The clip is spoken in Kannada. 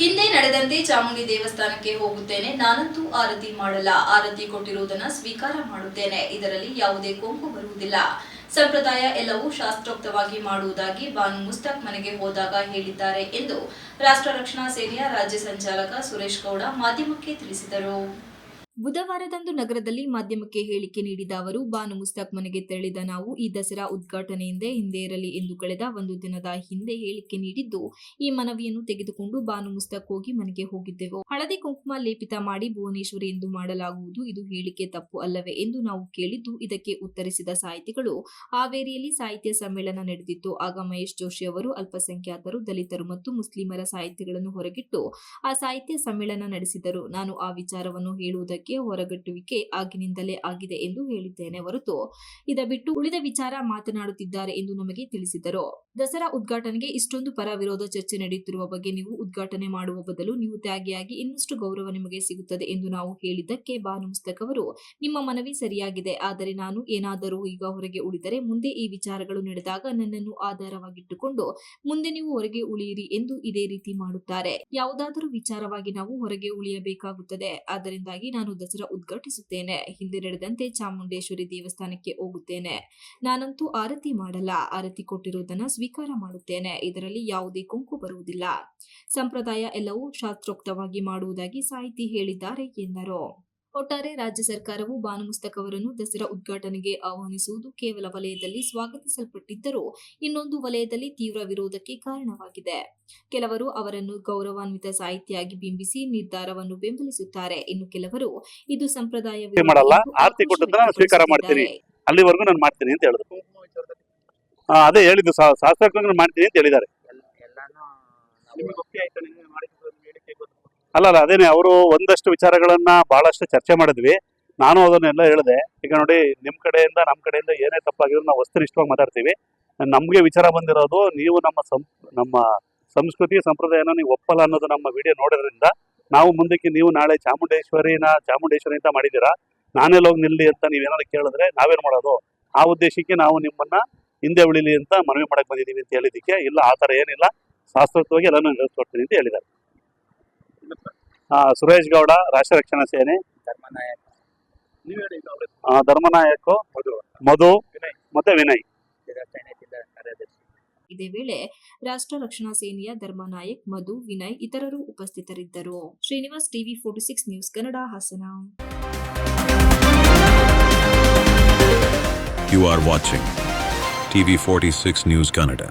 ಹಿಂದೆ ನಡೆದಂತೆ ಚಾಮುಂಡಿ ದೇವಸ್ಥಾನಕ್ಕೆ ಹೋಗುತ್ತೇನೆ. ನಾನಂತೂ ಆರತಿ ಮಾಡಲ್ಲ. ಆರತಿ ಕೊಟ್ಟಿರುವುದನ್ನು ಸ್ವೀಕಾರ ಮಾಡುತ್ತೇನೆ. ಇದರಲ್ಲಿ ಯಾವುದೇ ಕೊಂಕು ಬರುವುದಿಲ್ಲ. ಸಂಪ್ರದಾಯ ಎಲ್ಲವೂ ಶಾಸ್ತ್ರೋಕ್ತವಾಗಿ ಮಾಡುವುದಾಗಿ ಬಾನು ಮುಸ್ತಕ್ ಮನೆಗೆ ಹೋದಾಗ ಹೇಳಿದ್ದಾರೆ ಎಂದು ರಾಷ್ಟ್ರ ರಕ್ಷಣಾ ಸೇನೆಯ ರಾಜ್ಯ ಸಂಚಾಲಕ ಸುರೇಶ್ ಗೌಡ ಮಾಧ್ಯಮಕ್ಕೆ ತಿಳಿಸಿದರು. ಬುಧವಾರದಂದು ನಗರದಲ್ಲಿ ಮಾಧ್ಯಮಕ್ಕೆ ಹೇಳಿಕೆ ನೀಡಿದ ಅವರು, ಬಾನು ಮುಸ್ತಕ್ ಮನೆಗೆ ತೆರಳಿದ ನಾವು ಈ ದಸರಾ ಉದ್ಘಾಟನೆಯಿಂದ ಹಿಂದೆ ಇರಲಿ ಎಂದು ಕಳೆದ ಒಂದು ದಿನದ ಹಿಂದೆ ಹೇಳಿಕೆ ನೀಡಿದ್ದು, ಈ ಮನವಿಯನ್ನು ತೆಗೆದುಕೊಂಡು ಬಾನು ಮುಸ್ತಕ್ ಹೋಗಿ ಮನೆಗೆ ಹೋಗಿದ್ದೆವು. ಹಳದಿ ಕುಂಕುಮ ಲೇಪಿತ ಮಾಡಿ ಭುವನೇಶ್ವರಿ ಎಂದು ಮಾಡಲಾಗುವುದು. ಇದು ಹೇಳಿಕೆ ತಪ್ಪು ಅಲ್ಲವೇ ಎಂದು ನಾವು ಕೇಳಿದ್ದು, ಇದಕ್ಕೆ ಉತ್ತರಿಸಿದ ಸಾಹಿತಿಗಳು, ಹಾವೇರಿಯಲ್ಲಿ ಸಾಹಿತ್ಯ ಸಮ್ಮೇಳನ ನಡೆದಿತ್ತು. ಆಗ ಮಹೇಶ್ ಜೋಶಿ ಅವರು ಅಲ್ಪಸಂಖ್ಯಾತರು, ದಲಿತರು ಮತ್ತು ಮುಸ್ಲಿಮರ ಸಾಹಿತ್ಯಗಳನ್ನು ಹೊರಗಿಟ್ಟು ಆ ಸಾಹಿತ್ಯ ಸಮ್ಮೇಳನ ನಡೆಸಿದರು. ನಾನು ಆ ವಿಚಾರವನ್ನು ಹೇಳುವುದಕ್ಕೆ ಹೊರಗಟ್ಟುವಿಕೆ ಆಗಿನಿಂದಲೇ ಆಗಿದೆ ಎಂದು ಹೇಳಿದ್ದೇನೆ ಹೊರತು ಇದ ಬಿಟ್ಟು ಉಳಿದ ವಿಚಾರ ಮಾತನಾಡುತ್ತಿದ್ದಾರೆ ಎಂದು ನಮಗೆ ತಿಳಿಸಿದರು. ದಸರಾ ಉದ್ಘಾಟನೆಗೆ ಇಷ್ಟೊಂದು ಪರ ವಿರೋಧ ಚರ್ಚೆ ನಡೆಯುತ್ತಿರುವ ಬಗ್ಗೆ ನೀವು ಉದ್ಘಾಟನೆ ಮಾಡುವ ಬದಲು ನೀವು ತ್ಯಾಗಿಯಾಗಿ ಇನ್ನಷ್ಟು ಗೌರವ ನಿಮಗೆ ಸಿಗುತ್ತದೆ ಎಂದು ನಾವು ಹೇಳಿದ್ದಕ್ಕೆ ಬಾನು ಮುಸ್ತಕ್ ಅವರು, ನಿಮ್ಮ ಮನವಿ ಸರಿಯಾಗಿದೆ. ಆದರೆ ನಾನು ಏನಾದರೂ ಈಗ ಹೊರಗೆ ಉಳಿದರೆ ಮುಂದೆ ಈ ವಿಚಾರಗಳು ನಡೆದಾಗ ನನ್ನನ್ನು ಆಧಾರವಾಗಿಟ್ಟುಕೊಂಡು ಮುಂದೆ ನೀವು ಹೊರಗೆ ಉಳಿಯಿರಿ ಎಂದು ಇದೇ ರೀತಿ ಮಾಡುತ್ತಾರೆ. ಯಾವುದಾದರೂ ವಿಚಾರವಾಗಿ ನಾವು ಹೊರಗೆ ಉಳಿಯಬೇಕಾಗುತ್ತದೆ. ಆದ್ದರಿಂದಾಗಿ ನಾನು ದಸರಾ ಉದ್ಘಾಟಿಸುತ್ತೇನೆ. ಹಿಂದೆ ನಡೆದಂತೆ ಚಾಮುಂಡೇಶ್ವರಿ ದೇವಸ್ಥಾನಕ್ಕೆ ಹೋಗುತ್ತೇನೆ. ನಾನಂತೂ ಆರತಿ ಮಾಡಲ್ಲ. ಆರತಿ ಕೊಟ್ಟಿರುವುದನ್ನು ಸ್ವೀಕಾರ ಮಾಡುತ್ತೇನೆ. ಇದರಲ್ಲಿ ಯಾವುದೇ ಕೊಂಕು ಬರುವುದಿಲ್ಲ. ಸಂಪ್ರದಾಯ ಎಲ್ಲವೂ ಶಾಸ್ತ್ರೋಕ್ತವಾಗಿ ಮಾಡುವುದಾಗಿ ಸಾಹಿತಿ ಹೇಳಿದ್ದಾರೆ ಎಂದರು. ಒಟ್ಟಾರೆ ರಾಜ್ಯ ಸರ್ಕಾರವು ಬಾನು ಮುಸ್ತಕ್ ಅವರನ್ನು ದಸರಾ ಉದ್ಘಾಟನೆಗೆ ಆಹ್ವಾನಿಸುವುದು ಕೇವಲ ವಲಯದಲ್ಲಿ ಸ್ವಾಗತಿಸಲ್ಪಟ್ಟಿದ್ದರೂ ಇನ್ನೊಂದು ವಲಯದಲ್ಲಿ ತೀವ್ರ ವಿರೋಧಕ್ಕೆ ಕಾರಣವಾಗಿದೆ. ಕೆಲವರು ಅವರನ್ನು ಗೌರವಾನ್ವಿತ ಸಾಹಿತಿಯಾಗಿ ಬಿಂಬಿಸಿ ನಿರ್ಧಾರವನ್ನು ಬೆಂಬಲಿಸುತ್ತಾರೆ. ಇನ್ನು ಕೆಲವರು ಇದು ಸಂಪ್ರದಾಯ ಸ್ವೀಕಾರ ಮಾಡ್ತೀನಿ, ಅಲ್ಲಿವರೆಗೂ ನಾನು ಮಾಡ್ತೀನಿ ಅಂತ ಹೇಳಿದ್ರು. ಅದೇ ಹೇಳಿದ್ದು, ಶಾಸ್ತ್ರೋಕ್ತವಾಗಿ ಮಾಡ್ತೀನಿ ಅಂತ ಹೇಳಿದ್ದಾರೆ. ಅಲ್ಲ ಅದೇನೆ, ಅವರು ಒಂದಷ್ಟು ವಿಚಾರಗಳನ್ನ ಬಹಳಷ್ಟು ಚರ್ಚೆ ಮಾಡಿದ್ವಿ. ನಾನು ಅದನ್ನೆಲ್ಲ ಹೇಳಿದೆ. ಈಗ ನೋಡಿ, ನಿಮ್ ಕಡೆಯಿಂದ ನಮ್ಮ ಕಡೆಯಿಂದ ಏನೇ ತಪ್ಪಾಗಿದ್ರು ನಾವು ವಸ್ತುನಿಷ್ಠವಾಗಿ ಮಾತಾಡ್ತೀವಿ. ನಮ್ಗೆ ವಿಚಾರ ಬಂದಿರೋದು, ನೀವು ನಮ್ಮ ಸಂಸ್ಕೃತಿ ಸಂಪ್ರದಾಯನ ನೀವು ಒಪ್ಪಲ್ಲ ಅನ್ನೋದು ನಮ್ಮ ವಿಡಿಯೋ ನೋಡೋದ್ರಿಂದ ನಾವು ಮುಂದಕ್ಕೆ ನೀವು ನಾಳೆ ಚಾಮುಂಡೇಶ್ವರಿ ಅಂತ ಮಾಡಿದ್ದೀರಾ, ನಾನೆಲ್ಲ ಹೋಗಿ ನಿಲ್ಲಿ ಅಂತ ನೀವೇನಾದ್ರು ಕೇಳಿದ್ರೆ ನಾವೇನ್ ಮಾಡೋದು? ಆ ಉದ್ದೇಶಕ್ಕೆ ನಾವು ನಿಮ್ಮನ್ನ ಹಿಂದೆ ಉಳಿಲಿ ಅಂತ ಮನವಿ ಮಾಡಕ್ ಬಂದಿದ್ದೀವಿ ಅಂತ ಹೇಳಿದ್ದಕ್ಕೆ, ಇಲ್ಲ ಆ ಥರ ಏನಿಲ್ಲ, ಶಾಸ್ತ್ರೋಕ್ತವಾಗಿ ಎಲ್ಲಾನು ನಡೆಸ್ಕೊಡ್ತೀನಿ ಅಂತ ಹೇಳಿದ್ದಾರೆ. ಸುರೇಶ್ ಗೌಡ, ರಾಷ್ಟ್ರ ರಕ್ಷಣಾ ಸೇನೆ, ಧರ್ಮನಾಯಕ್, ಮಧು ಮತ್ತೆ ವಿನಯ್. ಇದೇ ವೇಳೆ ರಾಷ್ಟ್ರ ರಕ್ಷಣಾ ಸೇನೆಯ ಧರ್ಮನಾಯಕ್, ಮಧು, ವಿನಯ್ ಇತರರು ಉಪಸ್ಥಿತರಿದ್ದರು. Srinivas, TV 46 news Kannada, Hassan. You are watching TV 46 News Kannada.